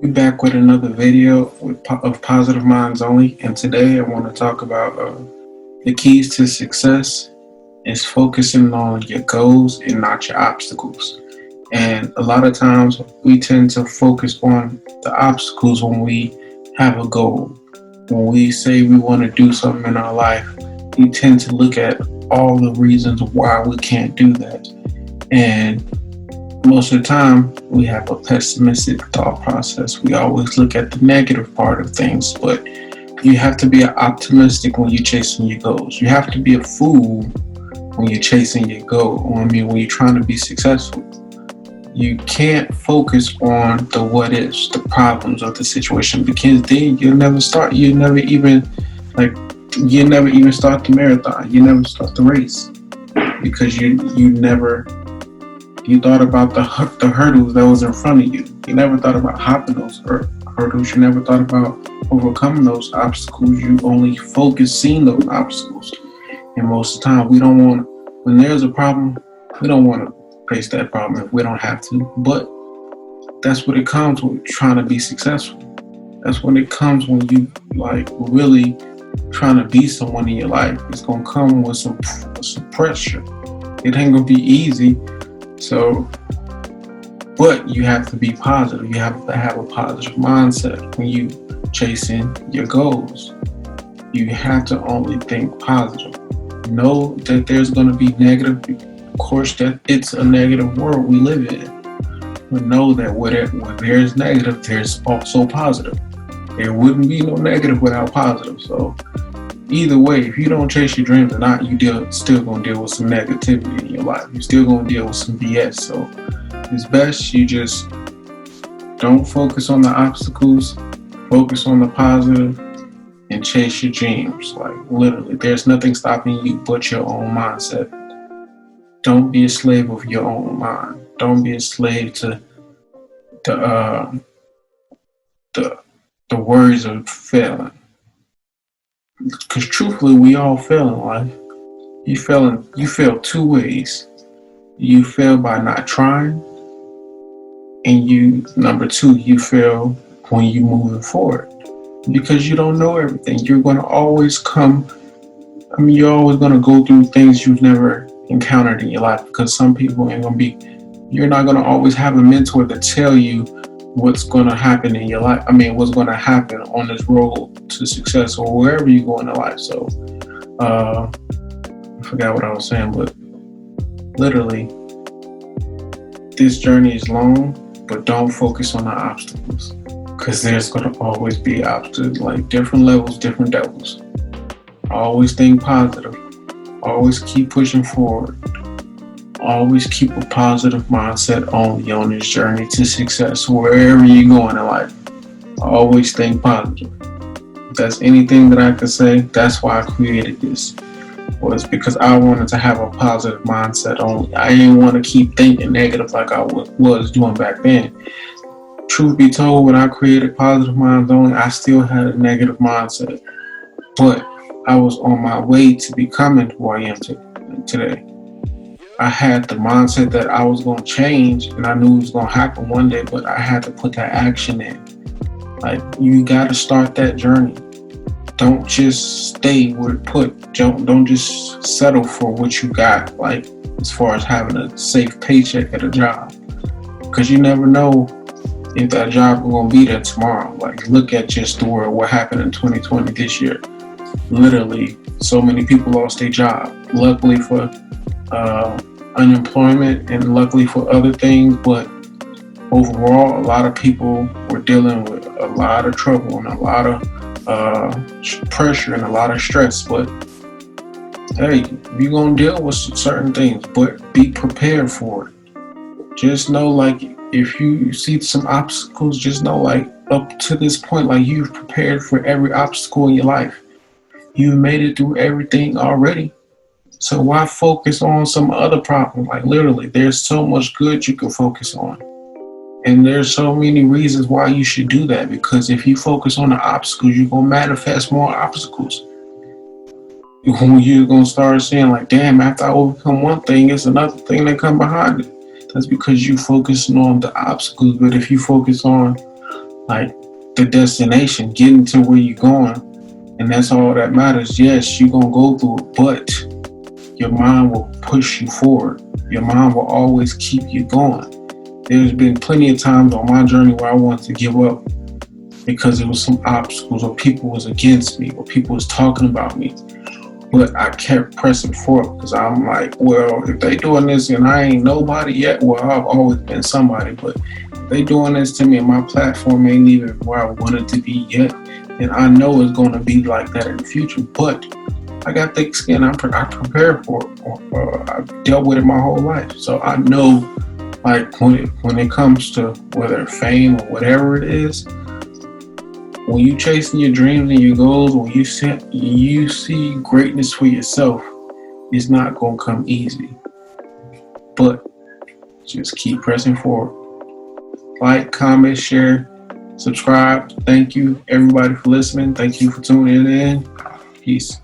We're back with another video of Positive Minds Only, and today I want to talk about the keys to success is focusing on your goals and not your obstacles. And a lot of times we tend to focus on the obstacles when we have a goal. When we say we want to do something in our life, we tend to look at all the reasons why we can't do that. And most of the time, we have a pessimistic thought process. We always look at the negative part of things, but you have to be optimistic when you're chasing your goals. You have to be a fool when you're chasing your goal. I mean, when you're trying to be successful, you can't focus on the what ifs, the problems of the situation, because then you'll never start. You never even start the marathon. You never start the race because you thought about the hurdles that was in front of you. You never thought about hopping those hurdles. You never thought about overcoming those obstacles. You only focus seeing those obstacles. And most of the time, when there's a problem, we don't want to face that problem if we don't have to. But that's what it comes with trying to be successful. That's when it comes when you really trying to be someone in your life. It's gonna come with some pressure. It ain't gonna be easy. But you have to be positive. You have to have a positive mindset when you chasing your goals. You have to only think positive. Know that there's going to be negative. Of course, that it's a negative world we live in. But know that where there's negative, there's also positive. There wouldn't be no negative without positive. So either way, if you don't chase your dreams or not, still gonna deal with some negativity in your life. You're still gonna deal with some BS. So it's best you just don't focus on the obstacles, focus on the positive, and chase your dreams. Like literally, there's nothing stopping you but your own mindset. Don't be a slave of your own mind. Don't be a slave to the worries of failing. Because truthfully, we all fail in life. You fail two ways. You fail by not trying, and number two, you fail when you moving forward. Because you don't know everything. You're always going to go through things you've never encountered in your life, because some people you're not going to always have a mentor to tell you what's going to happen in your life. What's going to happen on this road to success or wherever you go in life. So, I forgot what I was saying, but literally, this journey is long, but don't focus on the obstacles, because there's going to always be obstacles, like different levels, different devils. Always think positive. Always keep pushing forward. Always keep a positive mindset only on this journey to success, wherever you go in life. Always think positive. If that's anything that I could say, that's why I created this. Was because I wanted to have a positive mindset only. I didn't want to keep thinking negative like I was doing back then. Truth be told, when I created Positive Minds Only, I still had a negative mindset. But I was on my way to becoming who I am today. I had the mindset that I was going to change, and I knew it was going to happen one day, but I had to put that action in. Like, you got to start that journey. Don't just stay where it put. Don't just settle for what you got, like as far as having a safe paycheck at a job, because you never know if that job is going to be there tomorrow. Like, look at just the world, what happened in 2020 this year. Literally, so many people lost their job. Luckily for unemployment and luckily for other things, but overall, a lot of people were dealing with a lot of trouble and a lot of pressure and a lot of stress. But hey, you're gonna deal with certain things, but be prepared for it. Just know, like, if you see some obstacles, just know, like, up to this point, like, you've prepared for every obstacle in your life. You've made it through everything already. So why focus on some other problem? Like, literally, there's so much good you can focus on. And there's so many reasons why you should do that, because if you focus on the obstacles, you're going to manifest more obstacles. You're going to start seeing, like, damn, after I overcome one thing, it's another thing that come behind it. That's because you focusing on the obstacles. But if you focus on like the destination, getting to where you're going, and that's all that matters. Yes, you're gonna go through it, but your mind will push you forward. Your mind will always keep you going. There's been plenty of times on my journey where I wanted to give up because there was some obstacles or people was against me or people was talking about me. But I kept pressing forward because I'm like, well, if they doing this and I ain't nobody yet, well, I've always been somebody. But if they doing this to me and my platform ain't even where I want it to be yet, then I know it's going to be like that in the future. But I got thick skin. I prepared for it. I've dealt with it my whole life. So I know, like, when it comes to whether fame or whatever it is, when you chasing your dreams and your goals, when you see greatness for yourself, it's not gonna come easy. But just keep pressing forward. Like, comment, share, subscribe. Thank you everybody for listening. Thank you for tuning in. Peace.